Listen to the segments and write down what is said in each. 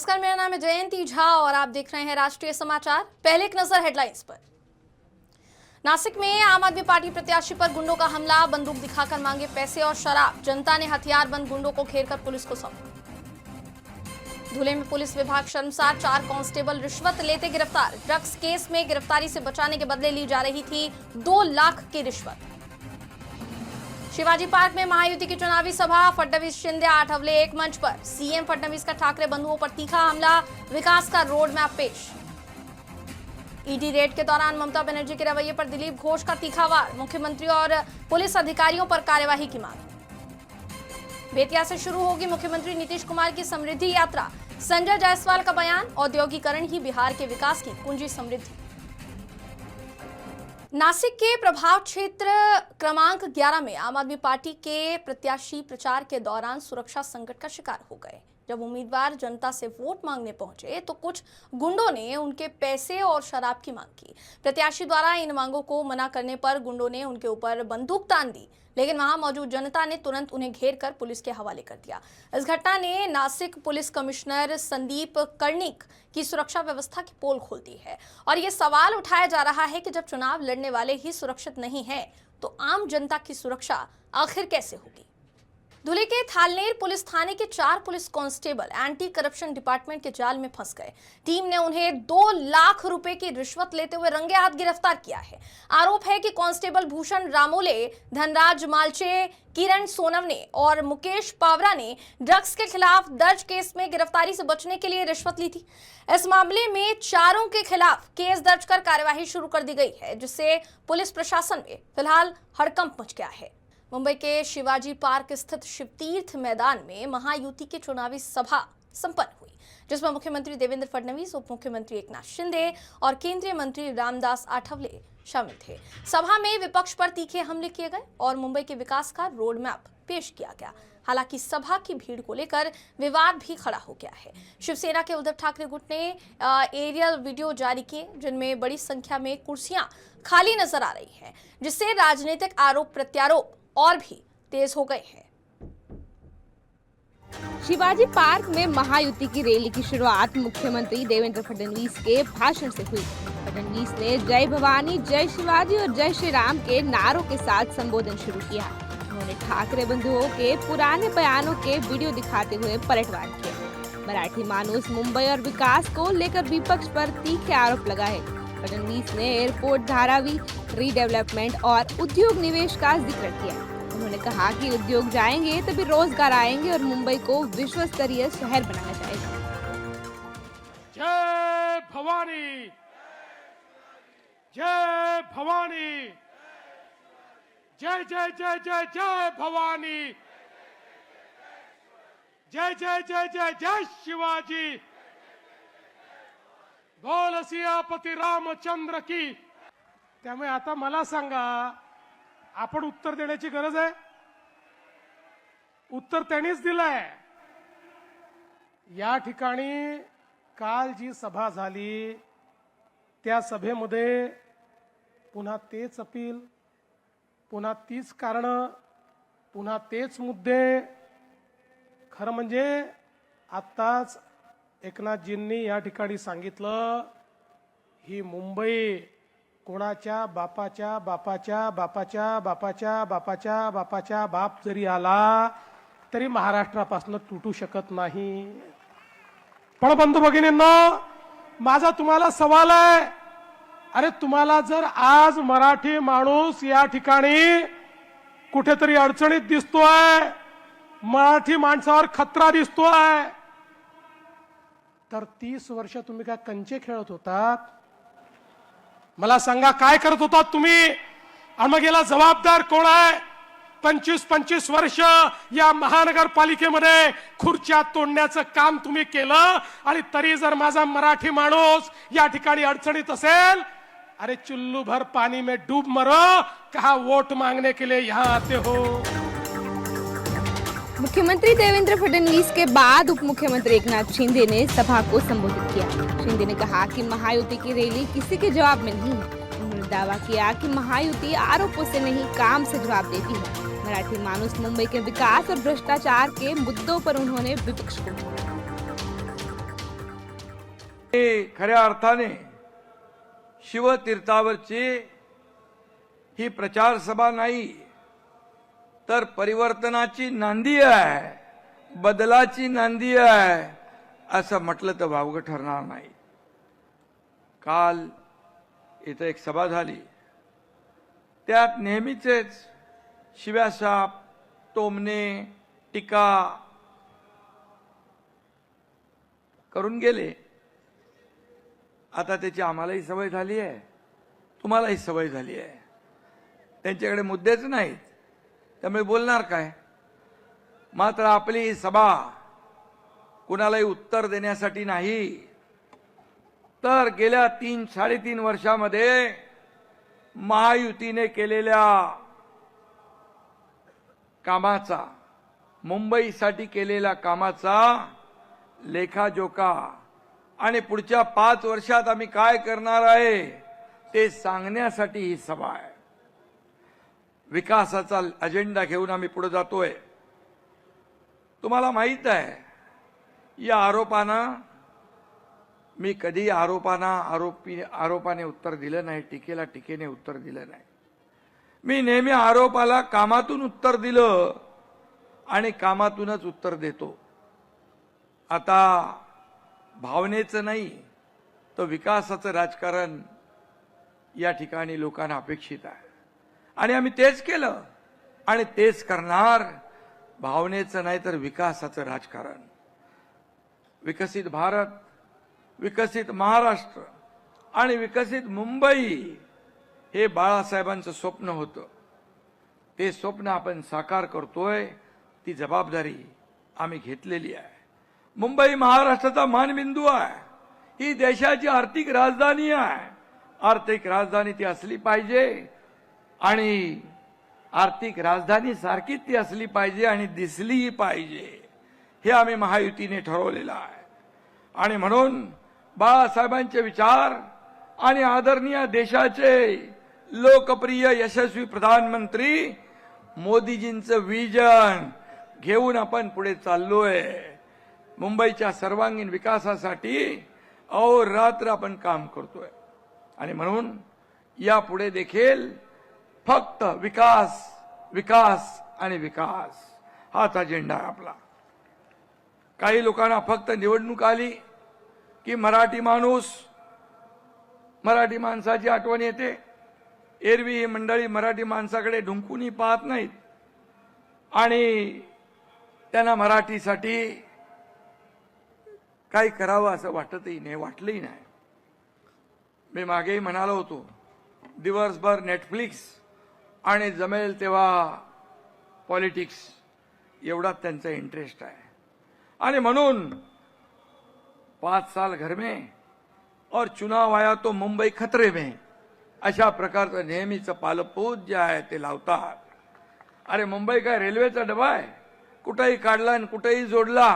नमस्कार, मेरा नाम है जयंती झा और आप देख रहे हैं राष्ट्रीय समाचार। पहले एक नजर हेडलाइंस पर। नासिक में आम आदमी पार्टी प्रत्याशी पर गुंडों का हमला, बंदूक दिखाकर मांगे पैसे और शराब। जनता ने हथियारबंद गुंडों को घेरकर पुलिस को सौंपा। धुले में पुलिस विभाग शर्मसार, 4 कांस्टेबल रिश्वत लेते गिरफ्तार। ड्रग्स केस में गिरफ्तारी से बचाने के बदले ली जा रही थी 2 लाख की रिश्वत। शिवाजी पार्क में महायुति की चुनावी सभा, फडणवीस शिंदे आठवले एक मंच पर। सीएम फडणवीस का ठाकरे बंधुओं पर तीखा हमला, विकास का रोड मैप पेश। ईडी रेड के दौरान ममता बनर्जी के रवैये पर दिलीप घोष का तीखा वार, मुख्यमंत्री और पुलिस अधिकारियों पर कार्यवाही की मांग। बेतिया से शुरू होगी मुख्यमंत्री नीतीश कुमार की समृद्धि यात्रा, संजय जायसवाल का बयान, औद्योगिकरण ही बिहार के विकास की कुंजी समृद्धि। नासिक के प्रभाव क्षेत्र क्रमांक 11 में आम आदमी पार्टी के प्रत्याशी प्रचार के दौरान सुरक्षा संकट का शिकार हो गए। जब उम्मीदवार जनता से वोट मांगने पहुंचे तो कुछ गुंडों ने उनके पैसे और शराब की मांग की। प्रत्याशी द्वारा इन मांगों को मना करने पर गुंडों ने उनके ऊपर बंदूक तान दी, लेकिन वहां मौजूद जनता ने तुरंत उन्हें घेरकर पुलिस के हवाले कर दिया। इस घटना ने नासिक पुलिस कमिश्नर संदीप कर्णिक की सुरक्षा व्यवस्था की पोल खोल दी है और ये सवाल उठाया जा रहा है कि जब चुनाव लड़ने वाले ही सुरक्षित नहीं है तो आम जनता की सुरक्षा आखिर कैसे होगी। धुले के थालनेर पुलिस थाने के 4 police constable anti corruption department के जाल में फंस गए। टीम ने उन्हें 2 लाख रुपए की रिश्वत लेते हुए रंगे हाथ गिरफ्तार किया है। आरोप है कि कांस्टेबल भूषण रामोले, धनराज मालचे, किरण सोनवने और मुकेश पावरा ने ड्रग्स के खिलाफ दर्ज केस में गिरफ्तारी से बचने के लिए रिश्वत ली थी। इस मामले में चारों के खिलाफ केस दर्ज कर कार्यवाही शुरू कर दी गई है, जिससे पुलिस प्रशासन में फिलहाल हड़कंप मच गया है। मुंबई के शिवाजी पार्क स्थित शिवतीर्थ मैदान में महायुति की चुनावी सभा संपन्न हुई, जिसमें मुख्यमंत्री देवेंद्र फडणवीस, उप मुख्यमंत्री एकनाथ शिंदे और केंद्रीय मंत्री रामदास आठवले शामिल थे। सभा में विपक्ष पर तीखे हमले किए गए और मुंबई के विकास का रोड मैप पेश किया गया। हालांकि सभा की भीड़ को लेकर विवाद भी खड़ा हो गया है। शिवसेना के उद्धव ठाकरे गुट ने एरियल वीडियो जारी किए, जिनमें बड़ी संख्या में कुर्सियां खाली नजर आ रही हैं, जिससे राजनीतिक आरोप प्रत्यारोप और भी तेज हो गए हैं। शिवाजी पार्क में महायुति की रैली की शुरुआत मुख्यमंत्री देवेंद्र फडणवीस के भाषण से हुई। फडणवीस ने जय भवानी, जय शिवाजी और जय श्री राम के नारों के साथ संबोधन शुरू किया। उन्होंने ठाकरे बंधुओं के पुराने बयानों के वीडियो दिखाते हुए पलटवार किया। मराठी मानुस मुंबई और विकास को लेकर विपक्ष पर तीखे आरोप लगाए। फडणवीस ने एयरपोर्ट, धारावी, रीडेवलपमेंट और उद्योग निवेश का जिक्र किया। उन्होंने कहा कि उद्योग जाएंगे तभी रोजगार आएंगे और मुंबई को विश्व स्तरीय शहर बनाया जाएगा। जय भवानी, जय भवानी, जय जय जय जय जय भवानी, जय जय जय जय जय शिवाजी, बोल सियापती रामचंद्र की। त्यामुळे आता मला सांगा, आपण उत्तर देण्याची गरज आहे? उत्तर त्यांनीच दिलंय। या ठिकाणी काल जी सभा झाली त्या सभेमध्ये पुन्हा तेच अपील, पुन्हा तीच कारणं, पुन्हा तेच मुद्दे। खरं म्हणजे आत्ताच एकनाथजींनी या ठिकाणी सांगितलं, ही मुंबई कोणाच्या बापाच्या बापाच्या बापाच्या बापाच्या बापाच्या बापाच्या बाप जरी आला तरी महाराष्ट्रापासून तुटू शकत नाही। पण बंधू भगिनींनो, माझा तुम्हाला सवाल आहे, अरे तुम्हाला जर आज मराठी माणूस या ठिकाणी कुठेतरी अडचणीत दिसतोय, मराठी माणसावर खतरा दिसतोय, तर 30 वर्ष तुम्ही काय कंचे खेळत होतात? मला सांगा, काय करत होतात तुम्ही? आणि मग याला जबाबदार कोण आहे? 25-25 वर्ष या महानगरपालिकेमध्ये खुर्च्या तोडण्याचं काम तुम्ही केलं आणि तरी जर माझा मराठी माणूस या ठिकाणी अडचणीत असेल, अरे चुल्लू भर पानी में डूब मरो, कहा वोट मांगने के लिए यहां आते हो। मुख्यमंत्री देवेंद्र फडणवीस के बाद उप मुख्यमंत्री एकनाथ शिंदे ने सभा को संबोधित किया। शिंदे ने कहा कि महायुति की रैली किसी के जवाब में नहीं है। उन्होंने दावा किया कि महायुति आरोपों से नहीं, काम से जवाब देती है। मराठी मानुस मुंबई के विकास और भ्रष्टाचार के मुद्दों पर उन्होंने विपक्ष को हे खऱ्या अर्थाने शिवतीर्थावरची ही प्रचार सभा नाही, तर परिवर्तनाची नांदी आहे, बदलाची नांदी आहे, असं म्हटलं तर वावगं ठरणार नाही. काल इथं एक सभा झाली, त्यात नेहमीचेच शिव्याशाप, टोमणे, टीका करून गेले. आता त्याची आम्हालाही सवय झाली आहे, तुम्हालाही सवय झाली आहे. त्यांच्याकडे मुद्देच नाहीत, त्यामुळे बोलणार काय. मात्र आपली ही सभा कुणालाही उत्तर देण्यासाठी नाही, तर गेल्या 3-3.5 वर्षामध्ये महायुतीने केलेल्या कामाचा, मुंबईसाठी केलेल्या कामाचा लेखाजोखा आणि पुढच्या 5 वर्षात आम्ही काय करणार आहे ते सांगण्यासाठी ही सभा आहे. विकासाचा अजेंडा घेऊन आम्ही पुढे जातोय. तुम्हाला माहित आहे, या आरोपानं मी कधी आरोपाने उत्तर दिलं नाही, टीकेला टीकेने उत्तर दिलं नाही. मी नेहमी आरोपाला कामातून उत्तर दिलं आणि कामातूनच उत्तर देतो. आता भावनेचं नाही, तर विकासाचं राजकारण या ठिकाणी लोकांना अपेक्षित आहे आणि आम्ही तेच केलं आणि तेच करणार. भावनेचं नाही तर विकासाचं राजकारण. विकसित भारत, विकसित महाराष्ट्र आणि विकसित मुंबई हे बाळासाहेबांचं स्वप्न होतं. ते स्वप्न आपण साकार करतोय, ती जबाबदारी आम्ही घेतलेली आहे. मुंबई महाराष्ट्राचा मानबिंदू आहे, ही देशाची आर्थिक राजधानी आहे. आर्थिक राजधानी ती असली पाहिजे आणि आर्थिक राजधानी सारखीच ती असली पाहिजे आणि दिसलीही पाहिजे, हे आम्ही महायुतीने ठरवलेलं आहे. आणि म्हणून बाळासाहेबांचे विचार आणि आदरणीय देशाचे लोकप्रिय यशस्वी प्रधानमंत्री मोदीजींचं विजन घेऊन आपण पुढे चाललोय. मुंबईच्या सर्वांगीण विकासासाठी अहोरात्र आपण काम करतोय आणि म्हणून यापुढे देखील फक्त विकास, विकास आणि विकास हाच अजेंडा आहे आपला. काही लोकांना फक्त निवडणूक आली की मराठी माणसाची आठवण येते. एरवी ही मंडळी मराठी माणसाकडे ढुंकूनही पाहत नाहीत आणि त्यांना मराठीसाठी काही करावं असं वाटतही नाही, वाटलंही नाही. मी मागेही म्हणालो होतो, दिवसभर नेटफ्लिक्स आणि जमेल तेव्हा पॉलिटिक्स एवढाच त्यांचा इंटरेस्ट आहे. आणि म्हणून 5 साल घर में और चुनाव आया तो मुंबई खतरे में, अशा प्रकारचं नेहमीचं पालपूत जे आहे ते लावतात. अरे मुंबई काय रेल्वेचा डबा आहे, कुठेही काढला आणि कुठेही जोडला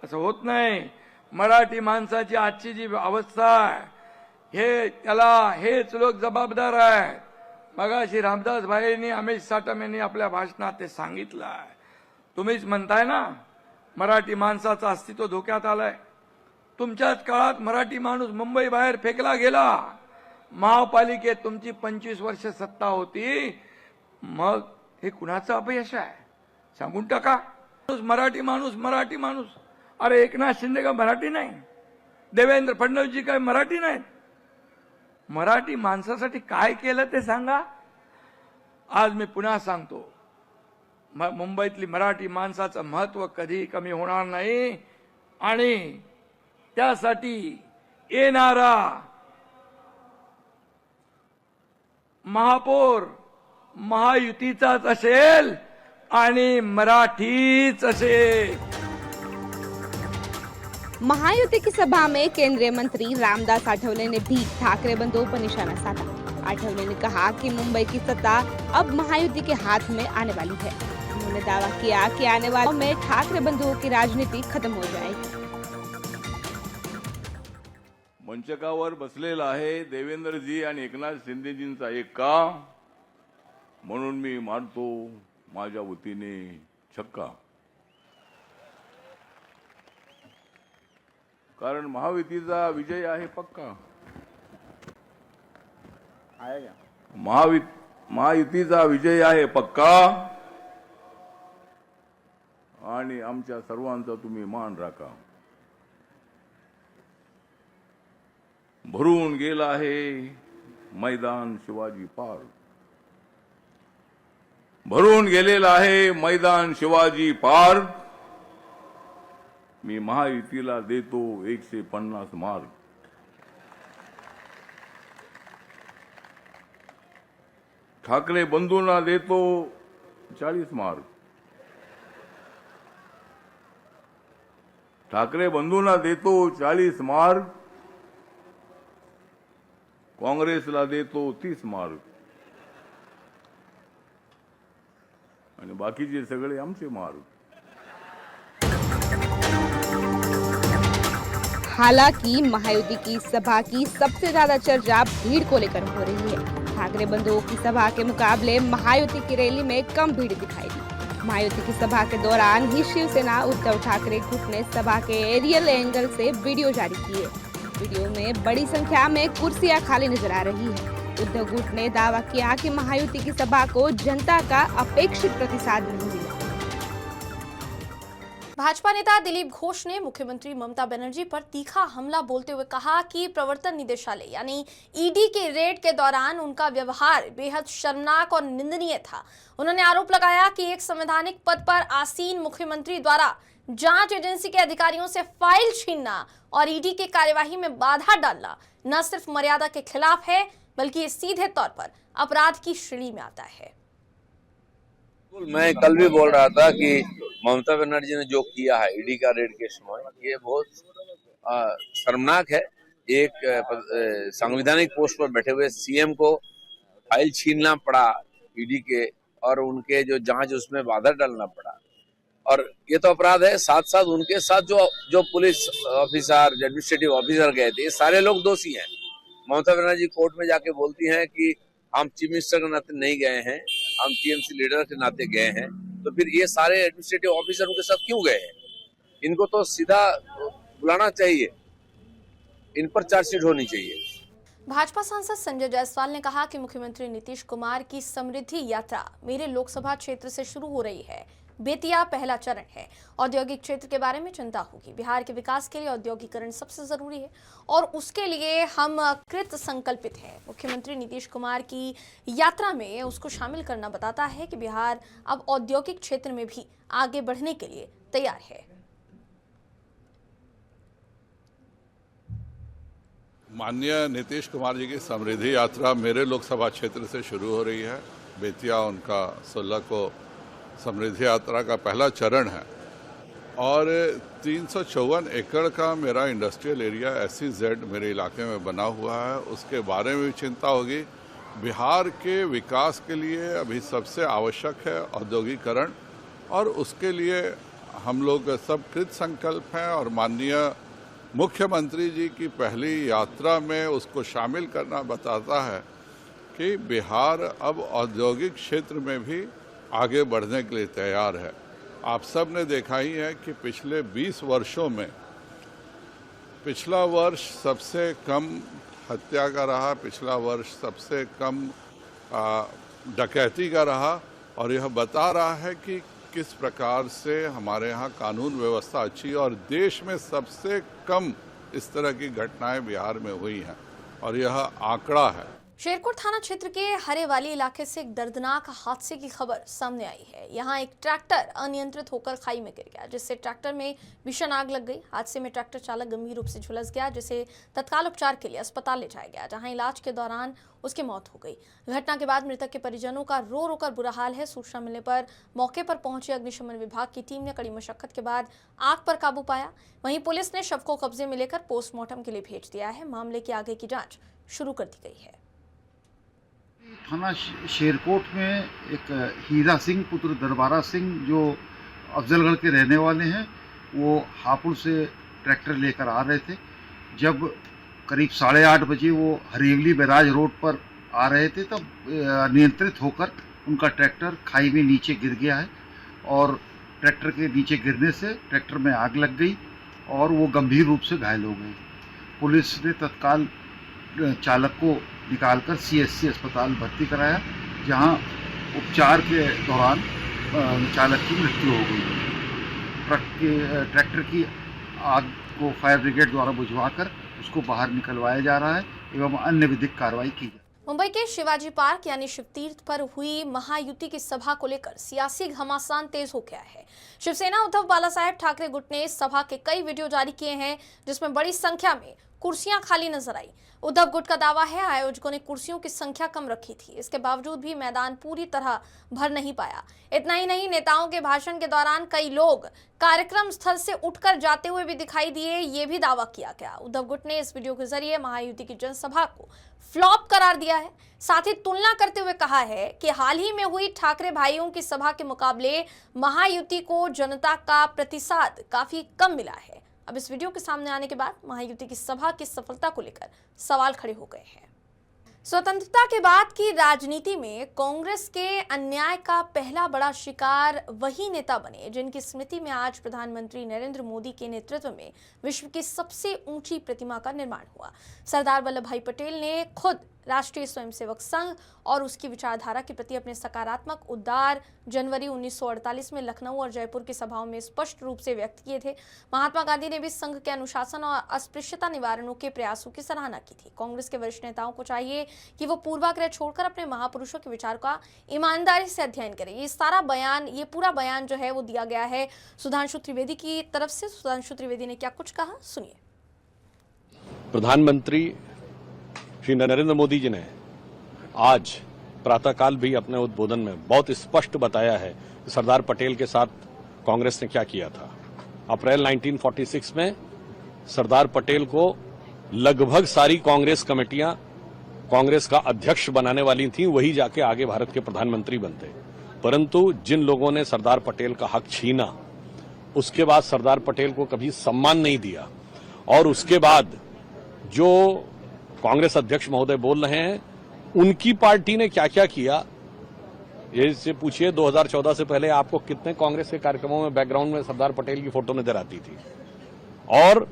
असं होत नाही. मराठी माणसाची आजची जी अवस्था आहे, हेच लोक जबाबदार आहेत. मगाशी रामदास भाईंनी, अमित साटम यांनी आपल्या भाषणात ते सांगितलं आहे. तुम्हीच म्हणताय ना मराठी माणसाचं अस्तित्व धोक्यात आलंय. तुमच्याच काळात मराठी माणूस मुंबई बाहेर फेकला गेला. महापालिकेत तुमची 25 वर्ष सत्ता होती, मग हे कुणाचं अपयश आहे सांगून टाका. मराठी माणूस, अरे एकनाथ शिंदे का मराठी नाही, देवेंद्र फडणवीसजी काय मराठी नाहीत. मराठी माणसासाठी काय केलं ते सांगा. आज मी पुन्हा सांगतो, मुंबईतली मराठी माणसाचं महत्व कधी कमी होणार नाही आणि त्यासाठी येणारा महापौर महायुतीचाच असेल आणि मराठीच असेल. महायुति की सभा में केंद्रीय मंत्री रामदास आठवले ने भी ठाकरे बंधुओं पर निशाना साधा. आठवले ने कहा कि मुंबई की सत्ता अब महायुति के हाथ में आने वाली है. उन्होंने दावा किया कि आने वाले में ठाकरे बंधुओं की राजनीति खत्म हो जाएगी. मंचकावर बसलेला आहे देवेंद्रजी आणि एकनाथ शिंदेजींचा एक का, म्हणून मी मानतो माझ्या वतीने छक्का. कारण महायुतीचा विजय आहे पक्का. महायुतीचा विजय आहे पक्का आणि आमच्या सर्वांचा तुम्ही मान राखा. भरून गेला आहे मैदान शिवाजी पार्क. भरून गेलेला आहे मैदान शिवाजी पार्क. मी महायुतीला देतो 150 मार्क. ठाकरे बंधूंना देतो 40 मार्क. ठाकरे बंधूंना देतो 40 मार्क. काँग्रेसला देतो 30 मार्क. आणि बाकीचे सगळे आमचे मार्क. हालांकि महायुति की सभा की सबसे ज्यादा चर्चा भीड़ को लेकर हो रही है. ठाकरे बंधुओं की सभा के मुकाबले महायुति की रैली में कम भीड़ दिखाई दी. महायुति की सभा के दौरान ही शिवसेना उद्धव ठाकरे गुट ने सभा के एरियल एंगल से वीडियो जारी किए. वीडियो में बड़ी संख्या में कुर्सियां खाली नजर आ रही है. उद्धव गुट ने दावा किया कि महायुति की सभा को जनता का अपेक्षित प्रतिसाद नहीं मिला. भाजपा नेता दिलीप घोष ने मुख्यमंत्री ममता बनर्जी पर तीखा हमला बोलते हुए कहा कि प्रवर्तन निदेशालय यानी ईडी के रेड के दौरान उनका व्यवहार बेहद शर्मनाक और निंदनीय था. उन्होंने आरोप लगाया कि एक संवैधानिक पद पर आसीन मुख्यमंत्री द्वारा जांच एजेंसी के अधिकारियों से फाइल छीनना और ईडी की कार्यवाही में बाधा डालना न सिर्फ मर्यादा के खिलाफ है बल्कि ये सीधे तौर पर अपराध की श्रेणी में आता है. मैं कल भी बोल रहा था कि ममता बनर्जी ने जो किया है ईडी का रेड के समय ये बहुत शर्मनाक है. एक संवैधानिक पोस्ट पर बैठे हुए सीएम को फाइल छीनना पड़ा ईडी के और उनके जो जांच उसमें बाधा डालना पड़ा और ये तो अपराध है. साथ साथ उनके साथ जो पुलिस ऑफिसर एडमिनिस्ट्रेटिव ऑफिसर गए थे ये सारे लोग दोषी हैं. ममता बनर्जी कोर्ट में जाके बोलती हैं कि हम चीफ मिनिस्टर के नाते नहीं गए हैं, हम टीएमसी लीडर के नाते गए हैं. तो फिर ये सारे एडमिनिस्ट्रेटिव ऑफिसर उनके साथ क्यों गए हैं? इनको तो सीधा बुलाना चाहिए, इन पर चार्जशीट होनी चाहिए. भाजपा सांसद संजय जायसवाल ने कहा कि मुख्यमंत्री नीतीश कुमार की समृद्धि यात्रा मेरे लोकसभा क्षेत्र से शुरू हो रही है. बेतिया पहला चरण है. औद्योगिक क्षेत्र के बारे में चिंता होगी. बिहार के विकास के लिए औद्योगिकरण सबसे जरूरी है और उसके लिए हम कृत संकल्पित हैं. मुख्यमंत्री नीतीश कुमार की यात्रा में उसको शामिल करना बताता है कि बिहार अब औद्योगिक क्षेत्र में भी आगे बढ़ने के लिए तैयार है. माननीय नीतीश कुमार जी की समृद्धि यात्रा मेरे लोकसभा क्षेत्र से शुरू हो रही है. बेतिया उनका 16 को समृद्धि यात्रा का पहला चरण है और 354 एकड़ का मेरा इंडस्ट्रियल एरिया SEZ मेरे इलाके में बना हुआ है. उसके बारे में भी चिंता होगी. बिहार के विकास के लिए अभी सबसे आवश्यक है औद्योगिकरण और उसके लिए हम लोग सब कृत संकल्प हैं और माननीय मुख्यमंत्री जी की पहली यात्रा में उसको शामिल करना बताता है कि बिहार अब औद्योगिक क्षेत्र में भी आगे बढ़ने के लिए तैयार है. आप सब ने देखा ही है कि पिछले 20 वर्षों में पिछला वर्ष सबसे कम हत्या का रहा, पिछला वर्ष सबसे कम डकैती का रहा और यह बता रहा है कि किस प्रकार से हमारे यहाँ कानून व्यवस्था अच्छी और देश में सबसे कम इस तरह की घटनाएं बिहार में हुई हैं और यह आंकड़ा है. शेरकोट थाना क्षेत्र के हरेवाली इलाके से एक दर्दनाक हादसे की खबर सामने आई है. यहां एक ट्रैक्टर अनियंत्रित होकर खाई में गिर गया जिससे ट्रैक्टर में भीषण आग लग गई. हादसे में ट्रैक्टर चालक गंभीर रूप से झुलस गया जिसे तत्काल उपचार के लिए अस्पताल ले जाया गया जहां इलाज के दौरान उसकी मौत हो गई. घटना के बाद मृतक के परिजनों का रो रो कर बुरा हाल है. सूचना मिलने पर मौके पर पहुंची अग्निशमन विभाग की टीम ने कड़ी मशक्कत के बाद आग पर काबू पाया. वहीं पुलिस ने शव को कब्जे में लेकर पोस्टमार्टम के लिए भेज दिया है. मामले की आगे की जांच शुरू कर दी गई है. थाना शेरकोट में एक हीरा सिंह पुत्र दरबारा सिंह जो अफजलगढ़ के रहने वाले हैं वो हापुड़ से ट्रैक्टर लेकर आ रहे थे. जब करीब 8:30 बजे वो हरेवली बैराज रोड पर आ रहे थे तब नियंत्रित होकर उनका ट्रैक्टर खाई में नीचे गिर गया है और ट्रैक्टर के नीचे गिरने से ट्रैक्टर में आग लग गई और वो गंभीर रूप से घायल हो गए। पुलिस ने तत्काल चालक को निकालकर सीएससी अस्पताल भर्ती कराया, जहां उपचार के दौरान चालक की मृत्यु हो गई। ट्रैक्टर की आग को फायर ब्रिगेड द्वारा बुझवाकर उसको बाहर निकलवाया जा रहा है एवं अन्य विधिक कार्रवाई की जाए। मुंबई के शिवाजी पार्क यानी शिवतीर्थ पर हुई महायुति की सभा को लेकर सियासी घमासान तेज हो गया है। शिवसेना उद्धव बालासाहेब ठाकरे गुट ने सभा के कई वीडियो जारी किए हैं, जिसमें बड़ी संख्या में कुर्सियां खाली नजर आई। उद्धव गुट का दावा है आयोजकों ने कुर्सियों की संख्या कम रखी थी, इसके बावजूद भी मैदान पूरी तरह भर नहीं पाया। इतना ही नहीं, नेताओं के भाषण के दौरान कई लोग कार्यक्रम स्थल से उठकर जाते हुए भी दिखाई दिए, ये भी दावा किया गया। उद्धव गुट ने इस वीडियो के जरिए महायुति की जनसभा को फ्लॉप करार दिया है। साथ ही तुलना करते हुए कहा है कि हाल ही में हुई ठाकरे भाइयों की सभा के मुकाबले महायुति को जनता का प्रतिसाद काफी कम मिला है। अब इस वीडियो के सामने आने के बाद महायुति की सभा की सफलता को लेकर सवाल खड़े हो गए हैं। स्वतंत्रता के बाद की राजनीति में कांग्रेस के अन्याय का पहला बड़ा शिकार वही नेता बने जिनकी स्मृति में आज प्रधानमंत्री नरेंद्र मोदी के नेतृत्व में विश्व की सबसे ऊंची प्रतिमा का निर्माण हुआ। सरदार वल्लभ भाई पटेल ने खुद राष्ट्रीय स्वयंसेवक संघ और उसकी विचारधारा के प्रति अपने सकारात्मक उद्गार जनवरी 1948 में लखनऊ और जयपुर की सभाओं में स्पष्ट रूप से व्यक्त किए थे। महात्मा गांधी ने भी संघ के अनुशासन और अस्पृश्यता निवारणों के प्रयासों की सराहना की थी। कांग्रेस के वरिष्ठ नेताओं को चाहिए कि वो पूर्वाग्रह छोड़कर अपने महापुरुषों के विचार का ईमानदारी से अध्ययन करें। ये पूरा बयान जो है वो दिया गया है सुधांशु त्रिवेदी की तरफ से। सुधांशु त्रिवेदी ने क्या कुछ कहा, सुनिए। प्रधानमंत्री श्री नरेंद्र मोदी जी ने आज प्रातःकाल भी अपने उद्बोधन में बहुत स्पष्ट बताया है कि सरदार पटेल के साथ कांग्रेस ने क्या किया था। अप्रैल 1946 में सरदार पटेल को लगभग सारी कांग्रेस कमेटियां कांग्रेस का अध्यक्ष बनाने वाली थीं, वही जाके आगे भारत के प्रधानमंत्री बनते। परंतु जिन लोगों ने सरदार पटेल का हक छीना, उसके बाद सरदार पटेल को कभी सम्मान नहीं दिया, और उसके बाद जो कांग्रेस अध्यक्ष महोदय बोल रहे हैं, उनकी पार्टी ने क्या क्या किया, ये से पूछिए 2014 से पहले आपको कितने कांग्रेस के कार्यक्रमों में बैकग्राउंड में सरदार पटेल की फोटो नजर आती थी। और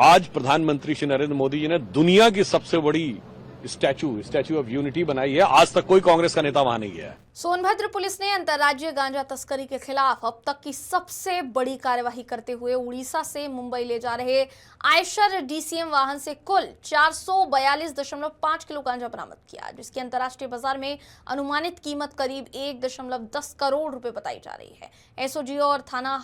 आज प्रधानमंत्री श्री नरेंद्र मोदी जी ने दुनिया की सबसे बड़ी स्टैचू ऑफ यूनिटी बनाई है। आज तक कोई कांग्रेस का नेता वहां नहीं गया है। सोनभद्र पुलिस ने अंतर्राज्यीय गांजा तस्करी के खिलाफ अब तक की सबसे बड़ी कार्यवाही करते हुए उड़ीसा से मुंबई ले जा रहे आयशर डीसीएम वाहन से कुल 442.5 किलो गांजा बरामद किया, जिसकी अंतर्राष्ट्रीय बाजार में अनुमानित कीमत करीब 1.10 करोड़ रुपए बताई जा रही है। एसओजी और थाना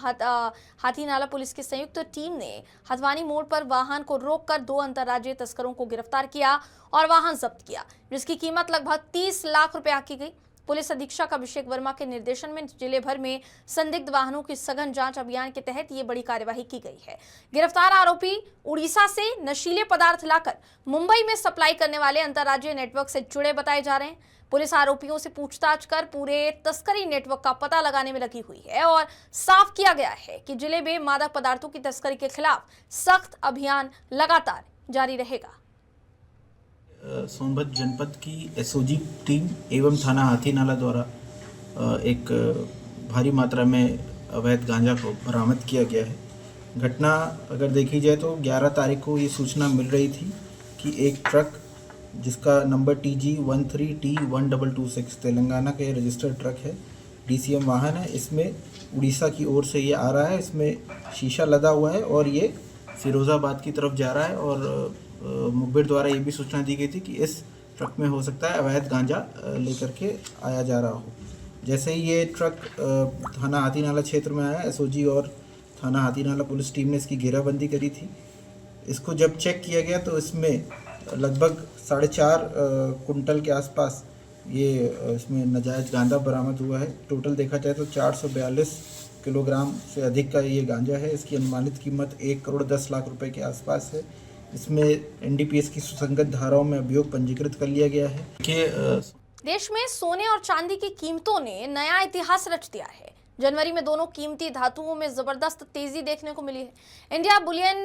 हाथीनाला पुलिस की संयुक्त टीम ने हथवानी मोड़ पर वाहन को रोककर 2 अंतर्राज्यीय तस्करों को गिरफ्तार किया और वाहन जब्त किया, जिसकी कीमत लगभग 30 लाख रुपए आंकी गई। पुलिस अधीक्षक अभिषेक वर्मा के निर्देशन में जिले भर में संदिग्ध वाहनों की सघन जांच अभियान के तहत ये बड़ी कार्यवाही की गई है। गिरफ्तार आरोपी उड़ीसा से नशीले पदार्थ लाकर मुंबई में सप्लाई करने वाले अंतर्राज्यीय नेटवर्क से जुड़े बताए जा रहे हैं। पुलिस आरोपियों से पूछताछ कर पूरे तस्करी नेटवर्क का पता लगाने में लगी हुई है और साफ किया गया है कि जिले में मादक पदार्थों की तस्करी के खिलाफ सख्त अभियान लगातार जारी रहेगा। सोनभद्र जनपद की एसओजी टीम एवं थाना हाथीनाला द्वारा एक भारी मात्रा में अवैध गांजा को बरामद किया गया है। घटना अगर देखी जाए तो 11 तारीख को ये सूचना मिल रही थी कि एक ट्रक जिसका नंबर TG 13T1226 तेलंगाना के रजिस्टर्ड ट्रक है, डीसीएम वाहन है, इसमें उड़ीसा की ओर से ये आ रहा है। इसमें शीशा लदा हुआ है और ये फिरोज़ाबाद की तरफ जा रहा है। और मुखबिर द्वारा ये भी सूचना दी गई थी कि इस ट्रक में हो सकता है अवैध गांजा लेकर के आया जा रहा हो। जैसे ही ये ट्रक थाना हाथीनाला क्षेत्र में आया, एसओजी और थाना हाथीनाला पुलिस टीम ने इसकी घेराबंदी करी थी। इसको जब चेक किया गया तो इसमें लगभग 4.5 कुंटल के आसपास ये इसमें नाजायज़ गांजा बरामद हुआ है। टोटल देखा जाए तो 442 किलोग्राम से अधिक का ये गांजा है। इसकी अनुमानित कीमत 1 करोड़ 10 लाख रुपए के आसपास है। इसमें एनडीपीएस की सुसंगत धाराओं में अभियोग पंजीकृत कर लिया गया है। देश में सोने और चांदी की कीमतों ने नया इतिहास रच दिया है। जनवरी में दोनों कीमती धातुओं में जबरदस्त तेजी देखने को मिली है। India Boolean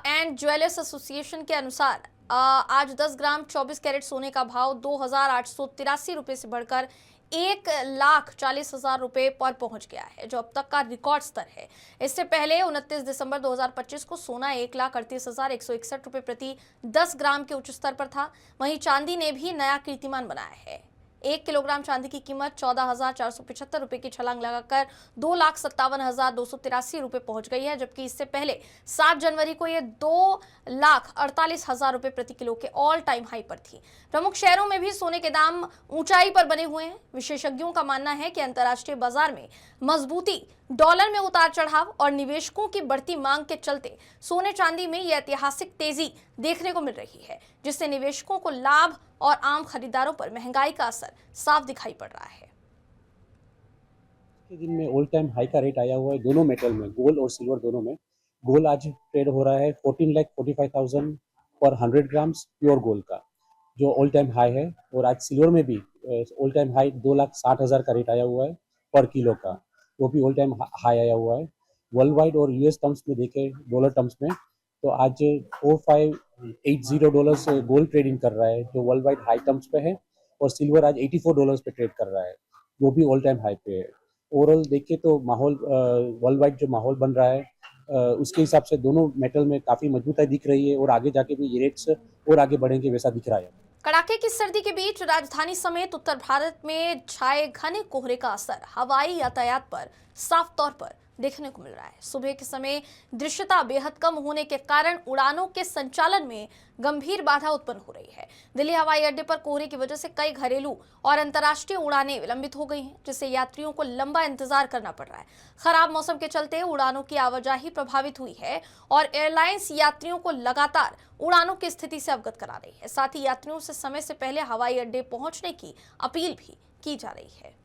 and jewellers association के अनुसार आज 10 ग्राम 24 कैरेट सोने का भाव 2,883 रुपये से बढ़कर 1,40,000 रुपए पर पहुंच गया है, जो अब तक का रिकॉर्ड स्तर है। इससे पहले 29 दिसंबर 2025 को सोना 1,38,161 रुपए प्रति 10 ग्राम के उच्च स्तर पर था। वहीं चांदी ने भी नया कीर्तिमान बनाया है। 1 किलोग्राम चांदी की कीमत 14,475 रुपए की छलांग लगाकर 2,57,283 रुपए पहुंच गई है, जबकि इससे पहले 7 जनवरी को यह 2,48,000 रुपए प्रति किलो के ऑल टाइम हाई पर थी। प्रमुख शहरों में भी सोने के दाम ऊंचाई पर बने हुए हैं। विशेषज्ञों का मानना है कि अंतर्राष्ट्रीय बाजार में मजबूती, डॉलर में उतार चढ़ाव और निवेशकों की बढ़ती मांग के चलते सोने चांदी में यह ऐतिहासिक तेजी देखने को मिल रही है, जिससे निवेशकों को लाभ और आम खरीदारों पर महंगाई का असर साफ दिखाई पड़ रहा है। के दिन में ऑल टाइम हाई का रेट आया हुआ है दोनों मेटल में, गोल्ड और सिल्वर दोनों में। गोल्ड आज ट्रेड हो रहा है 14,45,000 पर 100 ग्राम्स प्योर गोल्ड का, जो ऑल टाइम हाई है। और आज सिल्वर में भी ऑल टाइम हाई 2,60,000 का रेट आया हुआ है पर किलो का, वो भी ऑल टाइम हाई आया हुआ है। वर्ल्ड वाइड और यूएस टर्म्स में देखें, डॉलर टर्म्स में, तो आज $4,580 से गोल्ड ट्रेडिंग कर रहा है, जो वर्ल्ड वाइड हाई टर्म्स पे है। और सिल्वर आज $84 पे ट्रेड कर रहा है, वो भी ऑल टाइम हाई पे है। ओवरऑल देखें तो माहौल, वर्ल्ड वाइड जो माहौल बन रहा है, उसके हिसाब से दोनों मेटल में काफ़ी मजबूती दिख रही है और आगे जाके भी ये रेट्स और आगे बढ़ेंगे वैसा दिख रहा है। कड़ाके की सर्दी के बीच राजधानी समेत उत्तर भारत में छाए घने कोहरे का असर हवाई यातायात पर साफ तौर पर देखने को मिल रहा है। सुबह के समय दृश्यता बेहद कम होने के कारण उड़ानों के संचालन में गंभीर बाधा उत्पन्न हो रही है। दिल्ली हवाई अड्डे पर कोहरे की वजह से कई घरेलू और अंतर्राष्ट्रीय उड़ानें विलंबित हो गई हैं, जिससे यात्रियों को लंबा इंतजार करना पड़ रहा है। खराब मौसम के चलते उड़ानों की आवाजाही प्रभावित हुई है और एयरलाइंस यात्रियों को लगातार उड़ानों की स्थिति से अवगत करा रही है। साथ ही यात्रियों से समय से पहले हवाई अड्डे पहुंचने की अपील भी की जा रही है।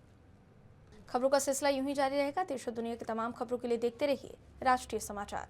खबरों का सिलसिला यूं ही जारी रहेगा। देश और दुनिया की तमाम खबरों के लिए देखते रहिए राष्ट्रीय समाचार।